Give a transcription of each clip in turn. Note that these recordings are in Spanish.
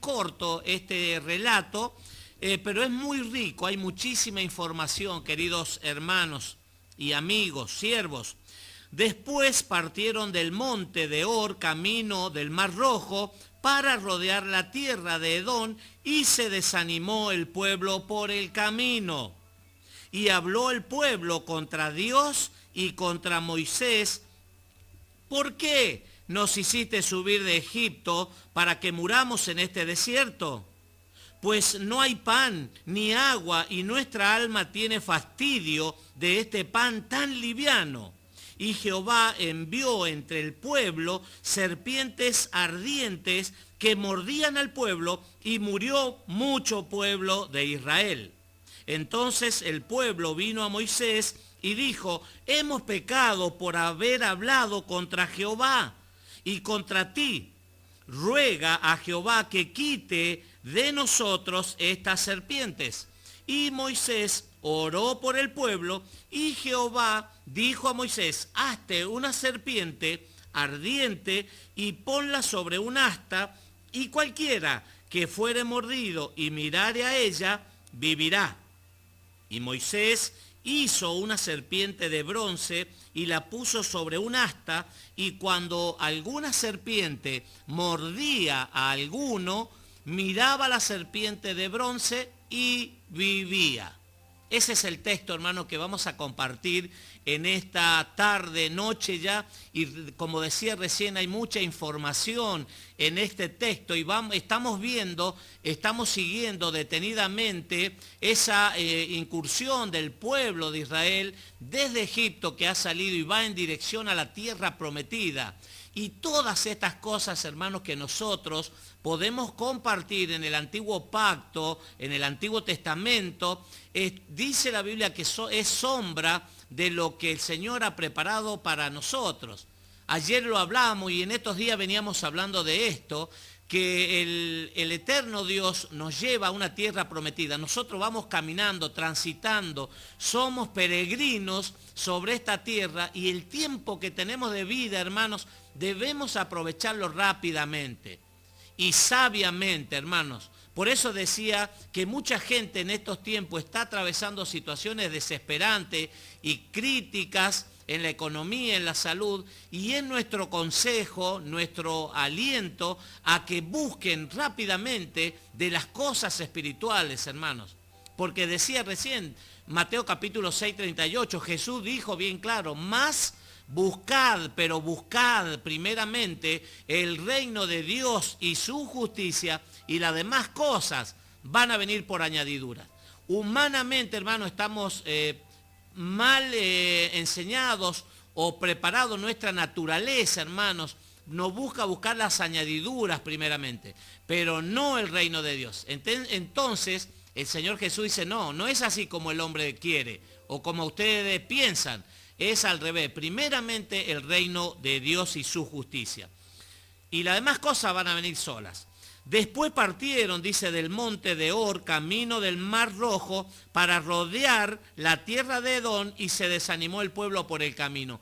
corto este relato, pero es muy rico, hay muchísima información, queridos hermanos y amigos, siervos. Después partieron del monte de Or, camino del Mar Rojo, para rodear la tierra de Edom, y se desanimó el pueblo por el camino. Y habló el pueblo contra Dios y contra Moisés: ¿por qué nos hiciste subir de Egipto para que muramos en este desierto? Pues no hay pan ni agua, y nuestra alma tiene fastidio de este pan tan liviano. Y Jehová envió entre el pueblo serpientes ardientes que mordían al pueblo, y murió mucho pueblo de Israel. Entonces el pueblo vino a Moisés y dijo: hemos pecado por haber hablado contra Jehová y contra ti. Ruega a Jehová que quite de nosotros estas serpientes. Y Moisés oró por el pueblo, y Jehová dijo a Moisés: hazte una serpiente ardiente y ponla sobre un asta, y cualquiera que fuere mordido y mirare a ella, vivirá. Y Moisés hizo una serpiente de bronce y la puso sobre un asta, y cuando alguna serpiente mordía a alguno, miraba la serpiente de bronce y vivía. Ese es el texto, hermano, que vamos a compartir en esta tarde, noche ya, y como decía recién, hay mucha información en este texto, y estamos siguiendo detenidamente esa incursión del pueblo de Israel desde Egipto, que ha salido y va en dirección a la tierra prometida. Y todas estas cosas, hermanos, que nosotros podemos compartir en el antiguo pacto, en el Antiguo Testamento, dice la Biblia que es sombra de lo que el Señor ha preparado para nosotros. Ayer lo hablamos y en estos días veníamos hablando de esto, que el eterno Dios nos lleva a una tierra prometida. Nosotros vamos caminando, transitando, somos peregrinos sobre esta tierra, y el tiempo que tenemos de vida, hermanos, debemos aprovecharlo rápidamente y sabiamente, hermanos. Por eso decía que mucha gente en estos tiempos está atravesando situaciones desesperantes y críticas en la economía, en la salud, y es nuestro consejo, nuestro aliento a que busquen rápidamente de las cosas espirituales, hermanos. Porque decía recién, Mateo capítulo 6, 38, Jesús dijo bien claro: más buscad, pero buscad primeramente el reino de Dios y su justicia, y las demás cosas van a venir por añadidura. Humanamente, hermano, estamos mal enseñados o preparados. Nuestra naturaleza, hermanos, nos buscar las añadiduras primeramente, pero no el reino de Dios. Entonces el Señor Jesús dice: no es así como el hombre quiere o como ustedes piensan. Es al revés. Primeramente el reino de Dios y su justicia, y las demás cosas van a venir solas. Después partieron, dice, del monte de Or, camino del Mar Rojo, para rodear la tierra de Edom, y se desanimó el pueblo por el camino.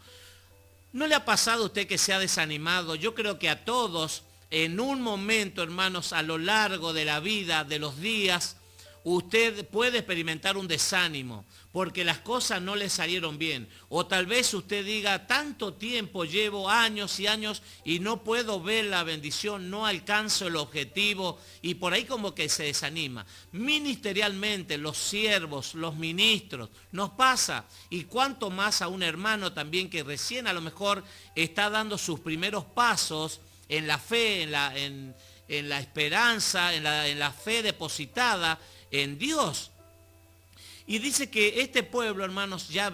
¿No le ha pasado a usted que se ha desanimado? Yo creo que a todos, en un momento, hermanos, a lo largo de la vida, de los días, usted puede experimentar un desánimo porque las cosas no le salieron bien. O tal vez usted diga: tanto tiempo llevo, años y años, y no puedo ver la bendición, no alcanzo el objetivo, y por ahí como que se desanima. Ministerialmente, los siervos, los ministros, nos pasa, y cuanto más a un hermano también que recién a lo mejor está dando sus primeros pasos en la fe, en la esperanza, en la fe depositada en Dios. Y dice que este pueblo, hermanos, ya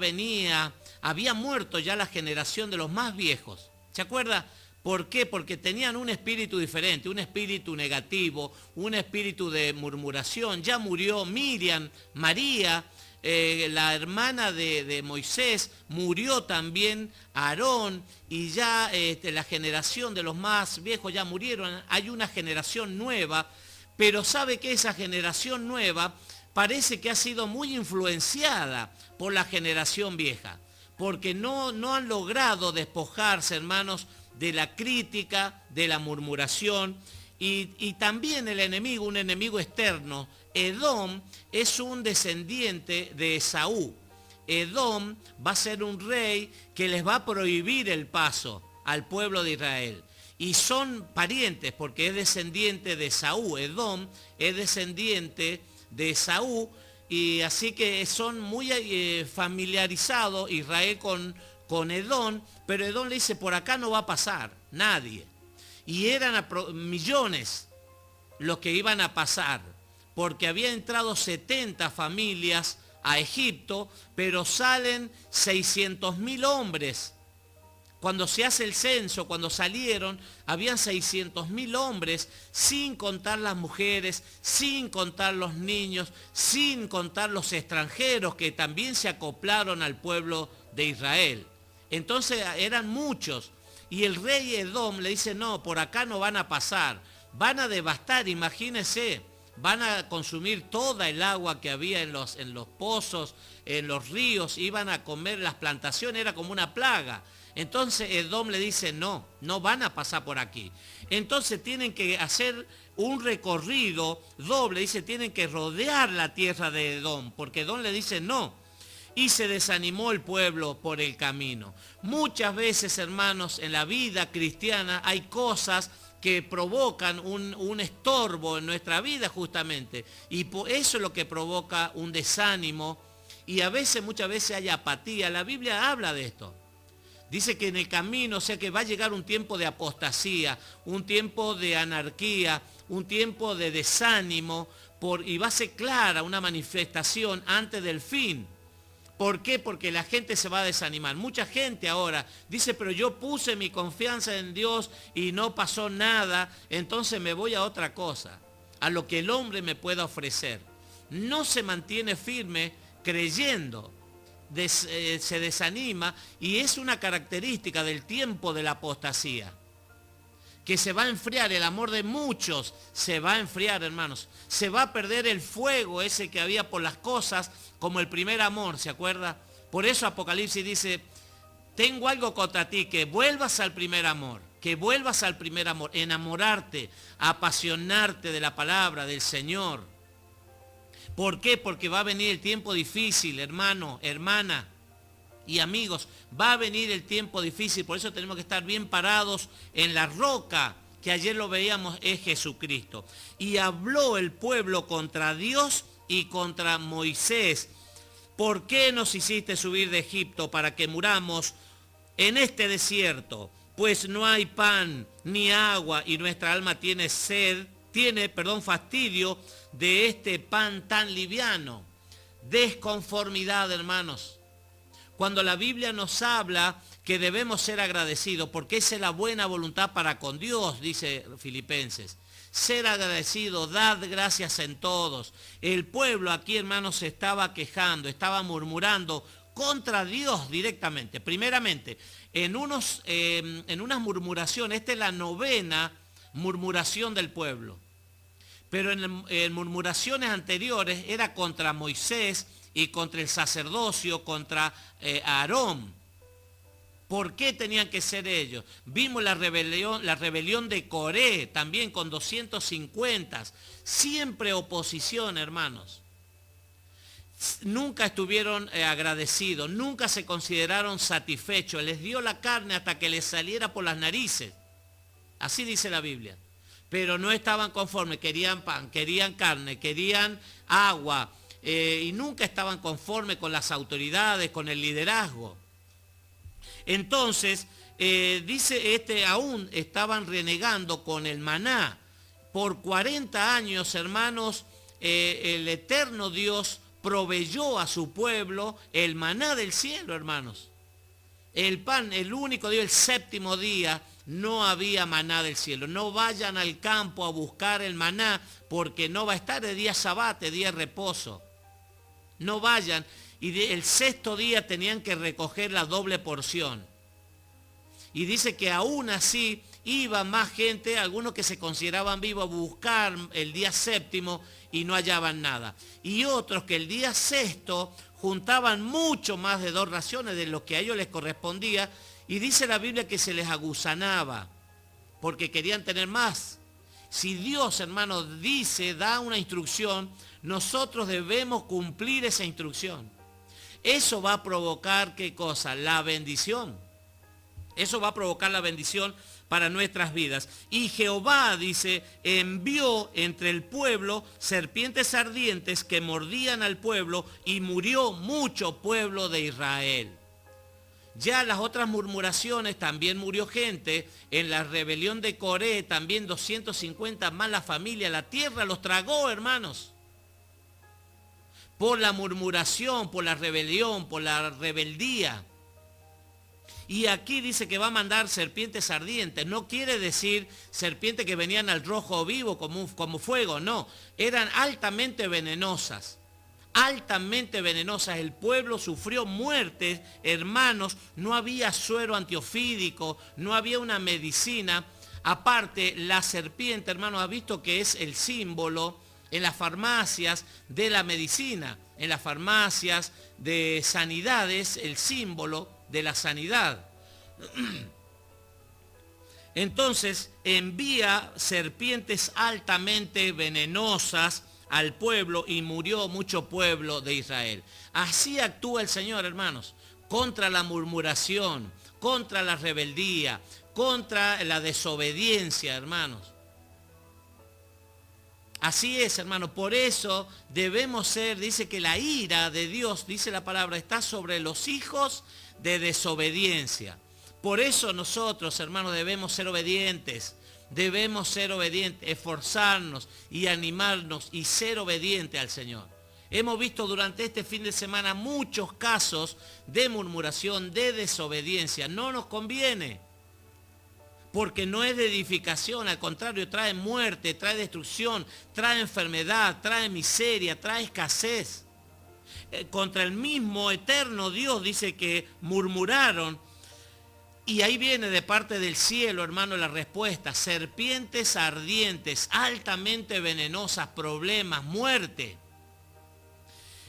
había muerto ya la generación de los más viejos. ¿Se acuerda? ¿Por qué? Porque tenían un espíritu diferente, un espíritu negativo, un espíritu de murmuración. Ya murió Miriam, María, la hermana de Moisés, murió también Aarón, y ya la generación de los más viejos ya murieron. Hay una generación nueva, pero sabe que esa generación nueva parece que ha sido muy influenciada por la generación vieja, porque no han logrado despojarse, hermanos, de la crítica, de la murmuración, Y también el enemigo, un enemigo externo, Edom, es un descendiente de Esaú. Edom va a ser un rey que les va a prohibir el paso al pueblo de Israel. Y son parientes porque es descendiente de Esaú. Edom es descendiente de Esaú, y así que son muy familiarizados Israel con Edom, pero Edom le dice, por acá no va a pasar nadie. Y eran millones los que iban a pasar, porque había entrado 70 familias a Egipto, pero salen 600.000 hombres. Cuando se hace el censo, cuando salieron, habían 600.000 hombres, sin contar las mujeres, sin contar los niños, sin contar los extranjeros que también se acoplaron al pueblo de Israel. Entonces eran muchos. Y el rey Edom le dice, no, por acá no van a pasar, van a devastar, imagínense, van a consumir toda el agua que había en los pozos, en los ríos, iban a comer las plantaciones, era como una plaga. Entonces Edom le dice, no van a pasar por aquí. Entonces tienen que hacer un recorrido doble, dice, tienen que rodear la tierra de Edom, porque Edom le dice no. Y se desanimó el pueblo por el camino. Muchas veces, hermanos, en la vida cristiana hay cosas que provocan un estorbo en nuestra vida justamente. Y eso es lo que provoca un desánimo. Y muchas veces hay apatía. La Biblia habla de esto. Dice que en el camino, o sea que va a llegar un tiempo de apostasía, un tiempo de anarquía, un tiempo de desánimo, y va a ser clara una manifestación antes del fin. ¿Por qué? Porque la gente se va a desanimar. Mucha gente ahora dice, pero yo puse mi confianza en Dios y no pasó nada, entonces me voy a otra cosa, a lo que el hombre me pueda ofrecer. No se mantiene firme creyendo. Se desanima, y es una característica del tiempo de la apostasía, que se va a enfriar, el amor de muchos se va a enfriar, hermanos, se va a perder el fuego ese que había por las cosas, como el primer amor, ¿se acuerda? Por eso Apocalipsis dice, tengo algo contra ti, que vuelvas al primer amor, enamorarte, apasionarte de la palabra del Señor. ¿Por qué? Porque va a venir el tiempo difícil, hermano, hermana y amigos. Va a venir el tiempo difícil, por eso tenemos que estar bien parados en la roca, que ayer lo veíamos, es Jesucristo. Y habló el pueblo contra Dios y contra Moisés. ¿Por qué nos hiciste subir de Egipto para que muramos en este desierto? Pues no hay pan ni agua y nuestra alma tiene fastidio de este pan tan liviano. Desconformidad, hermanos. Cuando la Biblia nos habla que debemos ser agradecidos, porque esa es la buena voluntad para con Dios, dice Filipenses. Ser agradecido, dad gracias en todos. El pueblo aquí, hermanos, se estaba quejando, estaba murmurando contra Dios directamente. Primeramente, en unas murmuraciones, esta es la 9ª murmuración del pueblo. Pero en murmuraciones anteriores era contra Moisés y contra el sacerdocio, contra Aarón. ¿Por qué tenían que ser ellos? Vimos la rebelión de Coré, también con 250. Siempre oposición, hermanos. Nunca estuvieron agradecidos, nunca se consideraron satisfechos. Les dio la carne hasta que les saliera por las narices. Así dice la Biblia. Pero no estaban conformes, querían pan, querían carne, querían agua, y nunca estaban conformes con las autoridades, con el liderazgo. Entonces, dice aún estaban renegando con el maná. Por 40 años, hermanos, el eterno Dios proveyó a su pueblo el maná del cielo, hermanos. El pan, el único día, el 7º día, no había maná del cielo. No vayan al campo a buscar el maná, porque no va a estar de día sabate, día de reposo. No vayan. Y el 6º día tenían que recoger la doble porción. Y dice que aún así iba más gente, algunos que se consideraban vivos, a buscar el día 7º y no hallaban nada. Y otros que el día 6º juntaban mucho más de 2 raciones de lo que a ellos les correspondía. Y dice la Biblia que se les agusanaba, porque querían tener más. Si Dios, hermano, dice, da una instrucción, nosotros debemos cumplir esa instrucción. Eso va a provocar, ¿qué cosa? La bendición. Eso va a provocar la bendición para nuestras vidas. Y Jehová, dice, envió entre el pueblo serpientes ardientes que mordían al pueblo y murió mucho pueblo de Israel. Ya las otras murmuraciones, también murió gente. En la rebelión de Coré, también 250 más la familia. La tierra los tragó, hermanos. Por la murmuración, por la rebelión, por la rebeldía. Y aquí dice que va a mandar serpientes ardientes. No quiere decir serpientes que venían al rojo vivo como fuego, no. Eran altamente venenosas. Altamente venenosas. El pueblo sufrió muertes, hermanos. No había suero antiofídico, no había una medicina. Aparte, la serpiente, hermanos, ha visto que es el símbolo en las farmacias de la medicina. En las farmacias de sanidades, el símbolo de la sanidad. Entonces envía serpientes altamente venenosas al pueblo y murió mucho pueblo de Israel. Así actúa el Señor, hermanos, contra la murmuración, contra la rebeldía, contra la desobediencia, hermanos. Así es, hermano. Por eso debemos ser, dice que la ira de Dios, dice la palabra, está sobre los hijos de desobediencia. Por eso nosotros, hermanos, debemos ser obedientes. Debemos ser obedientes, esforzarnos y animarnos y ser obedientes al Señor. Hemos visto durante este fin de semana muchos casos de murmuración, de desobediencia. No nos conviene. Porque no es de edificación, al contrario, trae muerte, trae destrucción, trae enfermedad, trae miseria, trae escasez. Contra el mismo eterno Dios dice que murmuraron. Y ahí viene de parte del cielo, hermano, la respuesta. Serpientes ardientes, altamente venenosas, problemas, muerte.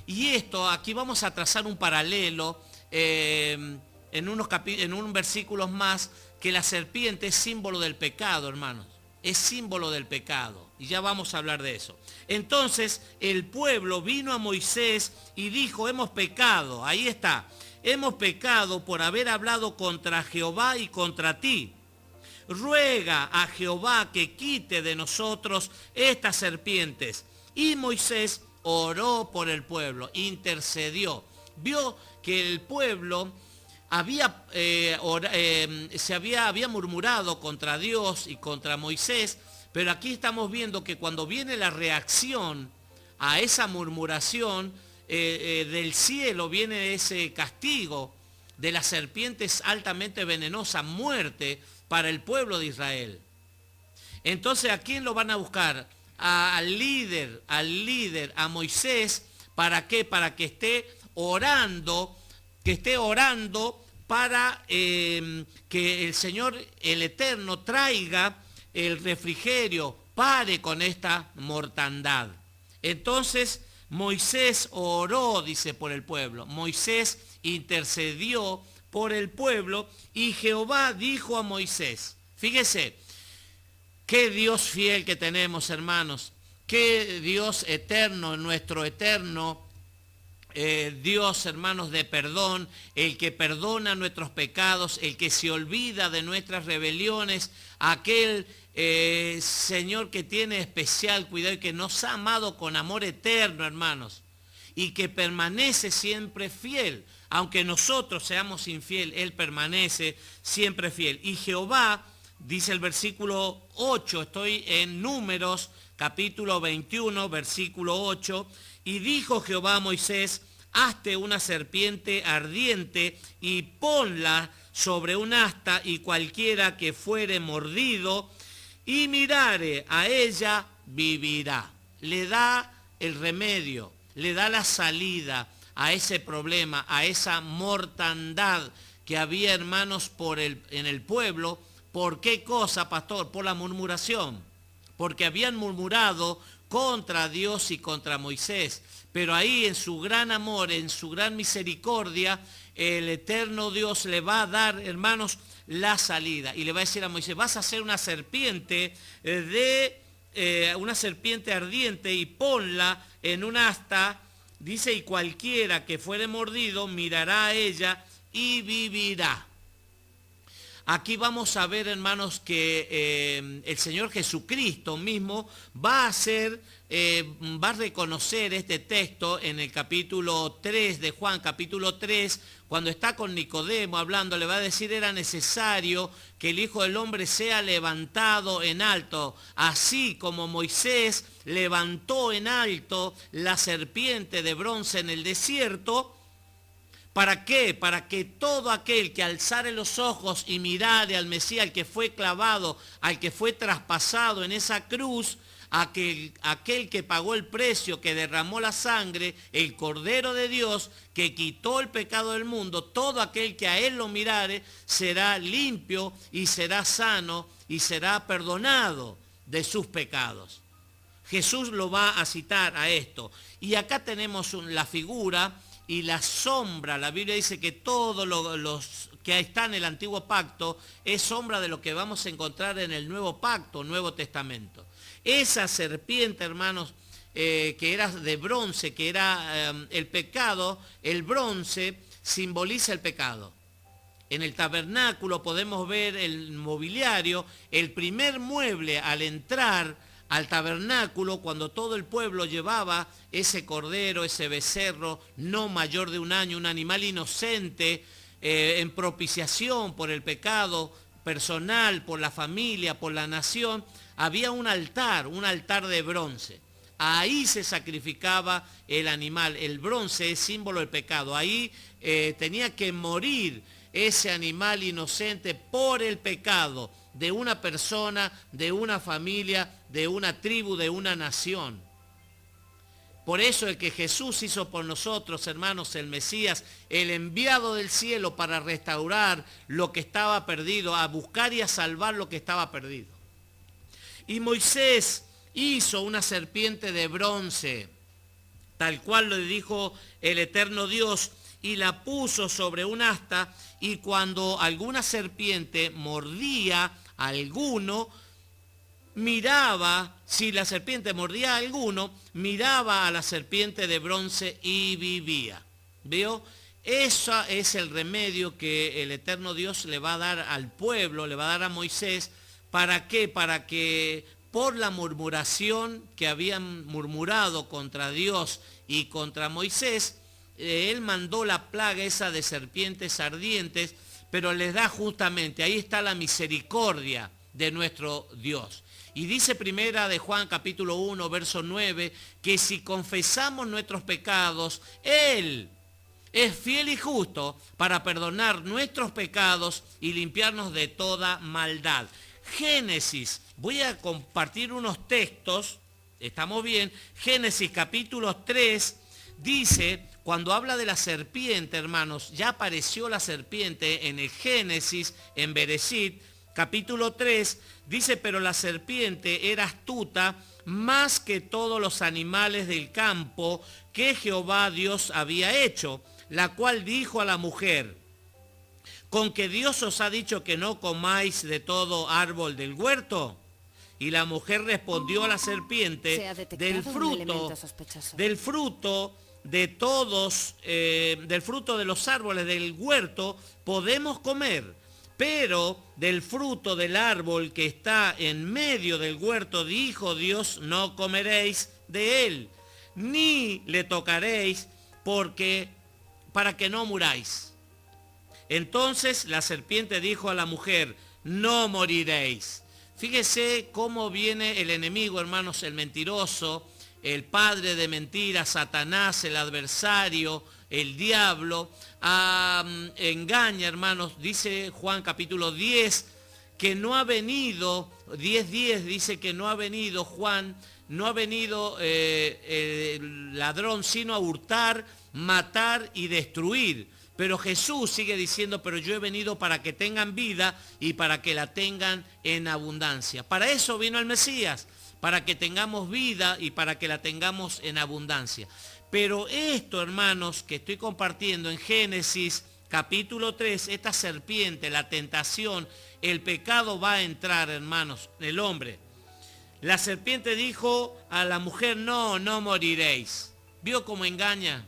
Y esto, aquí vamos a trazar un paralelo en unos versículos más, que la serpiente es símbolo del pecado, hermanos. Es símbolo del pecado. Y ya vamos a hablar de eso. Entonces el pueblo vino a Moisés y dijo, hemos pecado. Ahí está. Hemos pecado por haber hablado contra Jehová y contra ti. Ruega a Jehová que quite de nosotros estas serpientes. Y Moisés oró por el pueblo, intercedió. Vio que el pueblo había murmurado contra Dios y contra Moisés, pero aquí estamos viendo que cuando viene la reacción a esa murmuración, del cielo viene ese castigo de las serpientes altamente venenosas, muerte para el pueblo de Israel. Entonces, ¿a quién lo van a buscar? Al líder, a Moisés. ¿Para qué? Para que esté orando para que el Señor, el Eterno, traiga el refrigerio, pare con esta mortandad. Entonces Moisés oró, dice, por el pueblo. Moisés intercedió por el pueblo y Jehová dijo a Moisés, fíjese, qué Dios fiel que tenemos, hermanos, qué Dios eterno, nuestro eterno Dios, hermanos, de perdón, el que perdona nuestros pecados, el que se olvida de nuestras rebeliones, aquel Señor que tiene especial cuidado y que nos ha amado con amor eterno, hermanos, y que permanece siempre fiel. Aunque nosotros seamos infiel, Él permanece siempre fiel. Y Jehová, dice el versículo 8, estoy en Números, capítulo 21, versículo 8, y dijo Jehová a Moisés, hazte una serpiente ardiente y ponla sobre un asta, y cualquiera que fuere mordido y mirare a ella, vivirá. Le da el remedio, le da la salida a ese problema, a esa mortandad que había, hermanos, en el pueblo. ¿Por qué cosa, pastor? Por la murmuración. Porque habían murmurado contra Dios y contra Moisés. Pero ahí, en su gran amor, en su gran misericordia, el eterno Dios le va a dar, hermanos, la salida. Y le va a decir a Moisés, vas a hacer una serpiente de una serpiente ardiente y ponla en un asta, dice, y cualquiera que fuere mordido mirará a ella y vivirá. Aquí vamos a ver, hermanos, que el Señor Jesucristo mismo va a reconocer este texto en el capítulo 3 de Juan, capítulo 3, cuando está con Nicodemo hablando, le va a decir, era necesario que el Hijo del Hombre sea levantado en alto, así como Moisés levantó en alto la serpiente de bronce en el desierto. ¿Para qué? Para que todo aquel que alzare los ojos y mirare al Mesías, al que fue clavado, al que fue traspasado en esa cruz, aquel que pagó el precio, que derramó la sangre, el Cordero de Dios, que quitó el pecado del mundo, todo aquel que a él lo mirare será limpio y será sano y será perdonado de sus pecados. Jesús lo va a citar a esto. Y acá tenemos la figura y la sombra. La Biblia dice que todo los que está en el antiguo pacto es sombra de lo que vamos a encontrar en el nuevo pacto, Nuevo Testamento. Esa serpiente, hermanos, que era de bronce, que era el pecado, el bronce simboliza el pecado. En el tabernáculo podemos ver el mobiliario, el primer mueble al entrar al tabernáculo, cuando todo el pueblo llevaba ese cordero, ese becerro no mayor de un año, un animal inocente, en propiciación por el pecado personal, por la familia, por la nación, había un altar de bronce. Ahí se sacrificaba el animal. El bronce es símbolo del pecado. Ahí tenía que morir ese animal inocente por el pecado de una persona, de una familia, de una tribu, de una nación. Por eso el que Jesús hizo por nosotros, hermanos, el Mesías, el enviado del cielo para restaurar lo que estaba perdido, a buscar y a salvar lo que estaba perdido. Y Moisés hizo una serpiente de bronce, tal cual lo dijo el eterno Dios, y la puso sobre un asta, y cuando alguna serpiente mordía a alguno, miraba, si la serpiente mordía a alguno, miraba a la serpiente de bronce y vivía. ¿Veo? Ese es el remedio que el eterno Dios le va a dar al pueblo, le va a dar a Moisés. ¿Para qué? Para que por la murmuración que habían murmurado contra Dios y contra Moisés, él mandó la plaga esa de serpientes ardientes, pero les da justamente, ahí está la misericordia de nuestro Dios. Y dice primera de Juan capítulo 1, verso 9, que si confesamos nuestros pecados, Él es fiel y justo para perdonar nuestros pecados y limpiarnos de toda maldad. Génesis, voy a compartir unos textos, estamos bien, Génesis capítulo 3, dice, cuando habla de la serpiente, hermanos, ya apareció la serpiente en el Génesis, en Bereshit, capítulo 3, dice, pero la serpiente era astuta más que todos los animales del campo que Jehová Dios había hecho, la cual dijo a la mujer, ¿con que Dios os ha dicho que no comáis de todo árbol del huerto? Y la mujer respondió a la serpiente, del fruto de los árboles del huerto podemos comer, pero del fruto del árbol que está en medio del huerto, dijo Dios, no comeréis de él, ni le tocaréis, para que no muráis. Entonces la serpiente dijo a la mujer, no moriréis. Fíjese cómo viene el enemigo, hermanos, el mentiroso, el padre de mentiras, Satanás, el adversario, el diablo, engaña, hermanos. Dice Juan capítulo 10, que no ha venido, 10:10 dice que no ha venido Juan, no ha venido el ladrón, sino a hurtar, matar y destruir. Pero Jesús sigue diciendo, pero yo he venido para que tengan vida y para que la tengan en abundancia. Para eso vino el Mesías, para que tengamos vida y para que la tengamos en abundancia. Pero esto, hermanos, que estoy compartiendo en Génesis capítulo 3, esta serpiente, la tentación, el pecado va a entrar, hermanos, en el hombre. La serpiente dijo a la mujer, no, no moriréis. ¿Vio cómo engaña?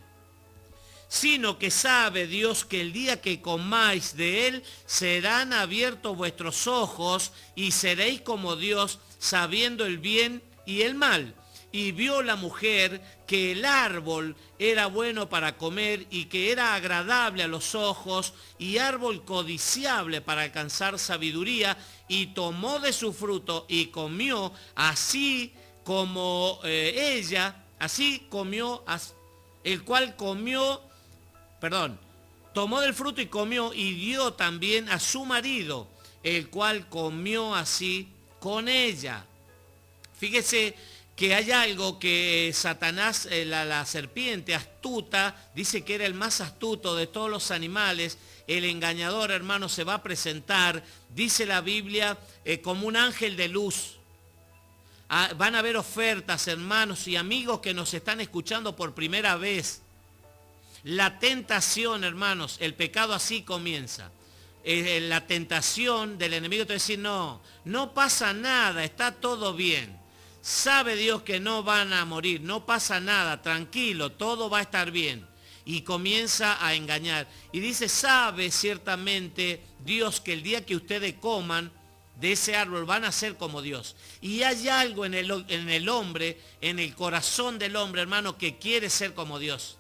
Sino que sabe Dios que el día que comáis de él, serán abiertos vuestros ojos y seréis como Dios, sabiendo el bien y el mal. Y vio la mujer que el árbol era bueno para comer y que era agradable a los ojos y árbol codiciable para alcanzar sabiduría, y tomó de su fruto y comió, así como ella, así comió, el cual comió, tomó del fruto y comió, y dio también a su marido, el cual comió así con ella. Fíjese que hay algo que Satanás, la serpiente astuta, dice que era el más astuto de todos los animales. El engañador, hermano, se va a presentar, dice la Biblia, como un ángel de luz. Van a haber ofertas, hermanos y amigos que nos están escuchando por primera vez. La tentación, hermanos, el pecado así comienza. La tentación del enemigo te va a decir, no, no pasa nada, está todo bien. Sabe Dios que no van a morir, no pasa nada, tranquilo, todo va a estar bien. Y comienza a engañar. Y dice, sabe ciertamente Dios que el día que ustedes coman de ese árbol van a ser como Dios. Y hay algo en el hombre, en el corazón del hombre, hermano, que quiere ser como Dios.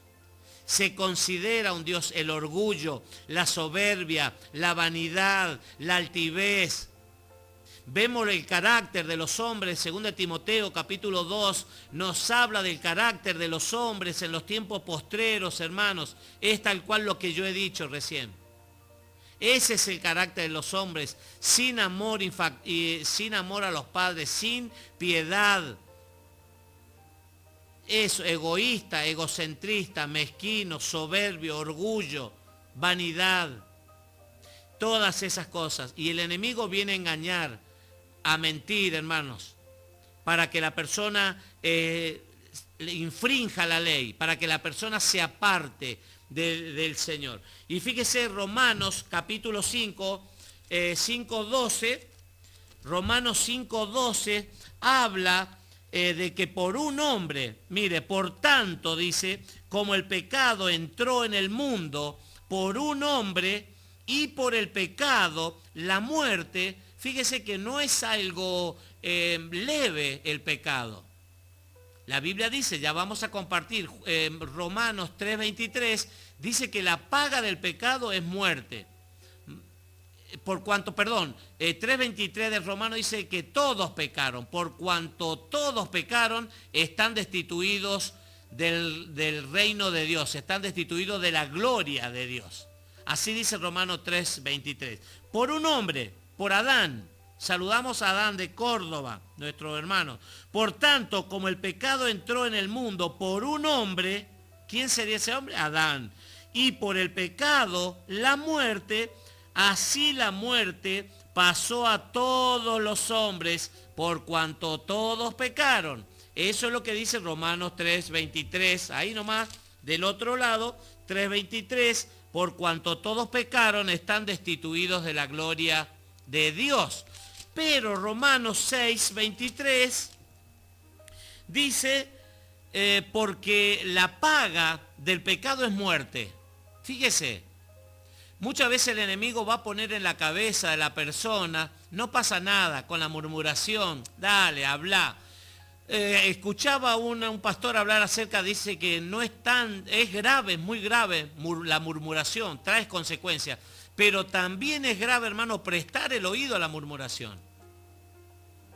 Se considera un Dios el orgullo, la soberbia, la vanidad, la altivez. Vemos el carácter de los hombres, 2 Timoteo capítulo 2, nos habla del carácter de los hombres en los tiempos postreros, hermanos. Es tal cual lo que yo he dicho recién. Ese es el carácter de los hombres, sin amor a los padres, sin piedad. Es egoísta, egocentrista, mezquino, soberbio, orgullo, vanidad. Todas esas cosas. Y el enemigo viene a engañar, a mentir, hermanos, para que la persona infrinja la ley, para que la persona se aparte del Señor. Y fíjese Romanos capítulo 5, 5:12, Romanos 5:12 habla de que por un hombre, mire, por tanto dice, como el pecado entró en el mundo por un hombre y por el pecado la muerte. Fíjese que no es algo leve el pecado. La Biblia dice, ya vamos a compartir, Romanos 3:23, dice que la paga del pecado es muerte. 3:23 de Romanos dice que todos pecaron. Por cuanto todos pecaron, están destituidos del reino de Dios, están destituidos de la gloria de Dios. Así dice Romanos 3:23. Por un hombre, por Adán. Saludamos a Adán de Córdoba, nuestro hermano. Por tanto, como el pecado entró en el mundo por un hombre, ¿quién sería ese hombre? Adán. Y por el pecado, la muerte, así la muerte pasó a todos los hombres, por cuanto todos pecaron. Eso es lo que dice Romanos 3:23. Ahí nomás, del otro lado, 3:23. Por cuanto todos pecaron, están destituidos de la gloria de Dios. Pero Romanos 6:23 dice, porque la paga del pecado es muerte. Fíjese, muchas veces el enemigo va a poner en la cabeza de la persona, no pasa nada con la murmuración, dale, habla. Escuchaba un pastor hablar acerca, dice que no es grave, es muy grave la murmuración, trae consecuencias. Pero también es grave, hermano, prestar el oído a la murmuración.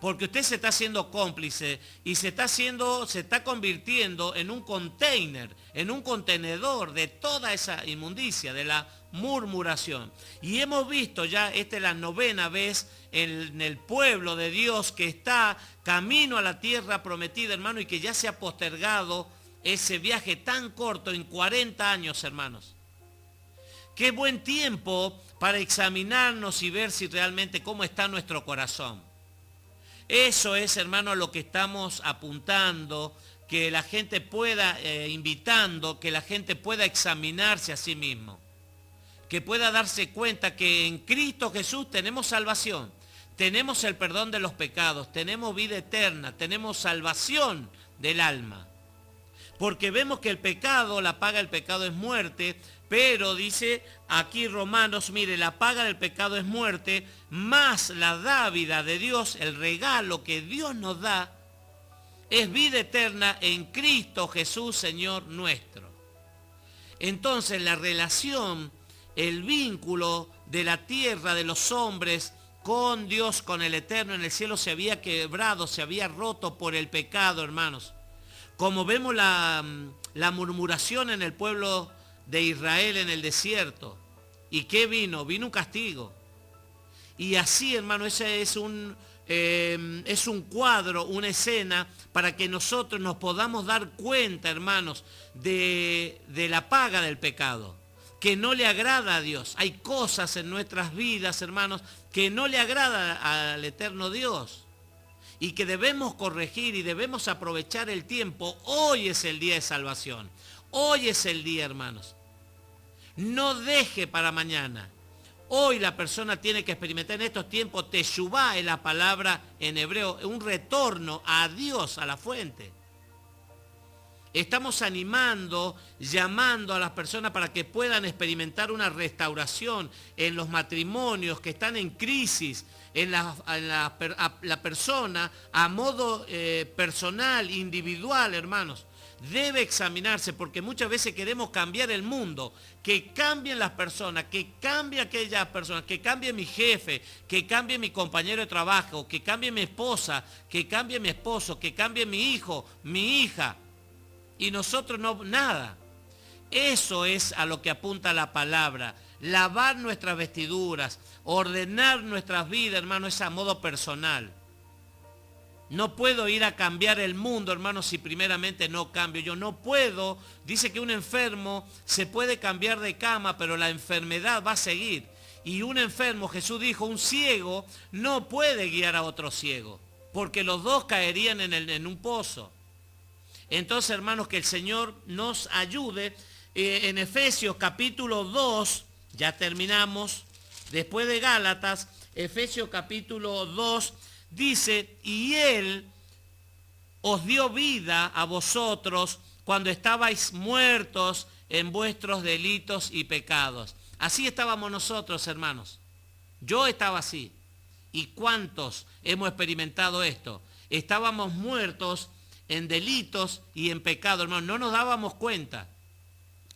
Porque usted se está haciendo cómplice y se está convirtiendo en un container, en un contenedor de toda esa inmundicia, de la murmuración. Y hemos visto ya, esta es la 9ª vez en el pueblo de Dios que está camino a la tierra prometida, hermano, y que ya se ha postergado ese viaje tan corto en 40 años, hermanos. Qué buen tiempo para examinarnos y ver si realmente cómo está nuestro corazón. Eso es, hermano, a lo que estamos apuntando, que la gente pueda, invitando, que la gente pueda examinarse a sí mismo. Que pueda darse cuenta que en Cristo Jesús tenemos salvación. tenemos el perdón de los pecados, tenemos vida eterna, tenemos salvación del alma. Porque vemos que el pecado, la paga del pecado es muerte, pero dice aquí Romanos, mire, la paga del pecado es muerte, más la dávida de Dios, el regalo que Dios nos da, es vida eterna en Cristo Jesús, Señor nuestro. Entonces la relación, el vínculo de la tierra, de los hombres, con Dios, con el Eterno en el cielo, se había quebrado, se había roto por el pecado, hermanos. Como vemos la murmuración en el pueblo de Israel en el desierto. ¿Y qué vino? Vino un castigo. Y así, hermano, ese es un cuadro, una escena, para que nosotros nos podamos dar cuenta, hermanos, de la paga del pecado, que no le agrada a Dios. Hay cosas en nuestras vidas, hermanos, que no le agrada al eterno Dios y que debemos corregir y debemos aprovechar el tiempo. Hoy es el día de salvación. Hoy es el día, hermanos. No deje para mañana. Hoy la persona tiene que experimentar en estos tiempos, teshuvá es la palabra en hebreo, un retorno a Dios, a la fuente. Estamos animando, llamando a las personas para que puedan experimentar una restauración en los matrimonios que están en crisis, en la persona a modo personal, individual, hermanos. Debe examinarse porque muchas veces queremos cambiar el mundo, que cambien las personas, que cambie aquellas personas, que cambie mi jefe, que cambie mi compañero de trabajo, que cambie mi esposa, que cambie mi esposo, que cambie mi hijo, mi hija. Y nosotros no, nada. Eso es a lo que apunta la palabra. Lavar nuestras vestiduras, ordenar nuestras vidas, hermano, es a modo personal. No puedo ir a cambiar el mundo, hermano, si primeramente no cambio. Yo no puedo, dice que un enfermo se puede cambiar de cama, pero la enfermedad va a seguir. Y un enfermo, Jesús dijo, un ciego no puede guiar a otro ciego, porque los dos caerían en un pozo. Entonces, hermanos, que el Señor nos ayude. En Efesios capítulo 2, ya terminamos, después de Gálatas, Efesios capítulo 2, dice, y Él os dio vida a vosotros cuando estabais muertos en vuestros delitos y pecados. Así estábamos nosotros, hermanos. Yo estaba así. ¿Y cuántos hemos experimentado esto? Estábamos muertos en delitos y en pecado, hermano, no nos dábamos cuenta.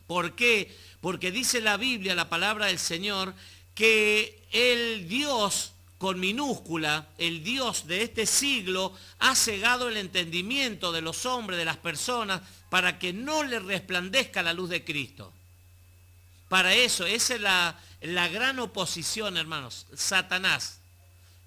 ¿Por qué? Porque dice la Biblia, la palabra del Señor, que el Dios con minúscula, el Dios de este siglo, ha cegado el entendimiento de los hombres, de las personas, para que no les resplandezca la luz de Cristo. Para eso, esa es la gran oposición, hermanos, Satanás,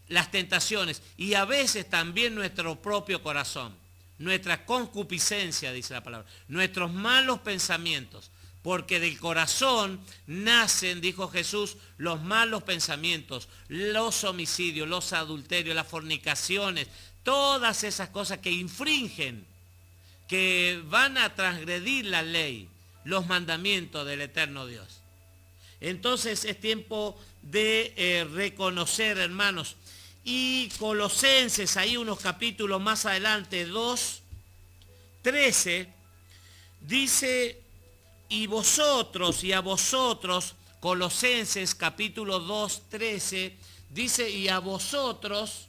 las tentaciones, y a veces también nuestro propio corazón. Nuestra concupiscencia, dice la palabra, nuestros malos pensamientos, porque del corazón nacen, dijo Jesús, los malos pensamientos, los homicidios, los adulterios, las fornicaciones, todas esas cosas que infringen, que van a transgredir la ley, los mandamientos del eterno Dios. Entonces es tiempo de reconocer, hermanos. Y Colosenses, ahí unos capítulos más adelante, 2:13, dice, y vosotros y a vosotros, Colosenses capítulo 2:13, dice, y a vosotros,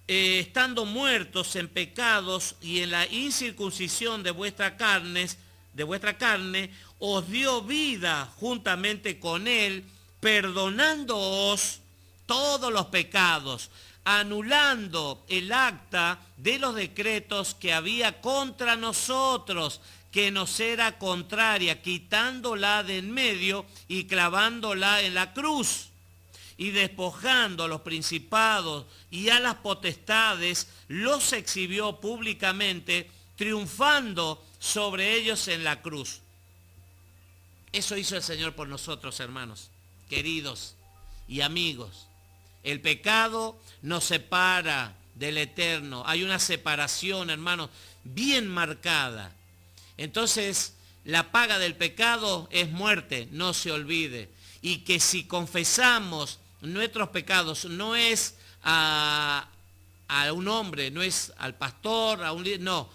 estando muertos en pecados y en la incircuncisión de vuestra carne, os dio vida juntamente con él, perdonándoos todos los pecados, anulando el acta de los decretos que había contra nosotros, que nos era contraria, quitándola de en medio y clavándola en la cruz, y despojando a los principados y a las potestades, los exhibió públicamente, triunfando sobre ellos en la cruz. Eso hizo el Señor por nosotros, hermanos, queridos y amigos. El pecado nos separa del eterno. Hay una separación, hermanos, bien marcada. Entonces, la paga del pecado es muerte, no se olvide. y que si confesamos nuestros pecados no es a un hombre, no es al pastor, a un líder, no.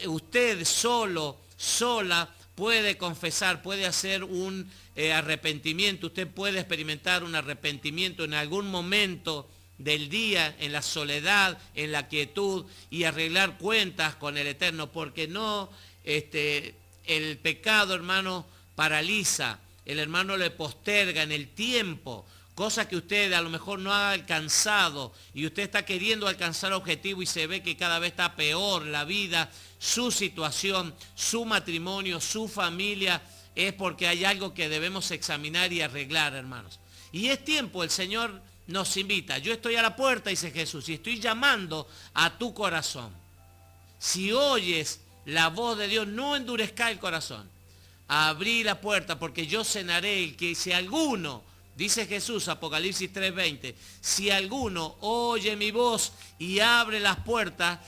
Usted solo, sola, puede confesar, puede hacer un arrepentimiento, usted puede experimentar un arrepentimiento en algún momento del día, en la soledad, en la quietud, y arreglar cuentas con el Eterno, porque no, el pecado, hermano, paraliza, el hermano le posterga en el tiempo, cosa que usted a lo mejor no ha alcanzado, y usted está queriendo alcanzar objetivo y se ve que cada vez está peor la vida, su situación, su matrimonio, su familia, es porque hay algo que debemos examinar y arreglar, hermanos. Y es tiempo, el Señor nos invita. Yo estoy a la puerta, dice Jesús, y estoy llamando a tu corazón. Si oyes la voz de Dios, no endurezca el corazón. Abrí la puerta porque yo cenaré, y que si alguno, dice Jesús, Apocalipsis 3:20, si alguno oye mi voz y abre las puertas,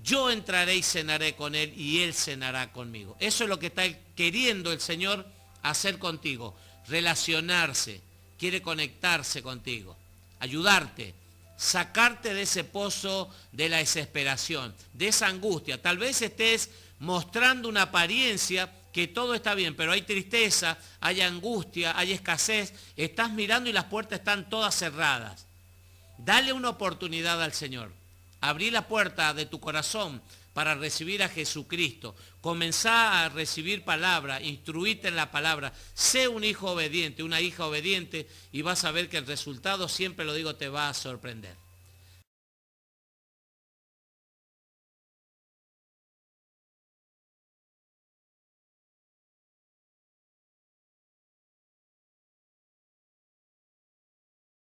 yo entraré y cenaré con él y él cenará conmigo. Eso es lo que está queriendo el Señor hacer contigo, relacionarse, quiere conectarse contigo, ayudarte, sacarte de ese pozo de la desesperación, de esa angustia. Tal vez estés mostrando una apariencia que todo está bien, pero hay tristeza, hay angustia, hay escasez, estás mirando y las puertas están todas cerradas. Dale una oportunidad al Señor. Abrí la puerta de tu corazón para recibir a Jesucristo. Comenzá a recibir palabra, instruíte en la palabra. Sé un hijo obediente, una hija obediente, y vas a ver que el resultado, siempre lo digo, te va a sorprender.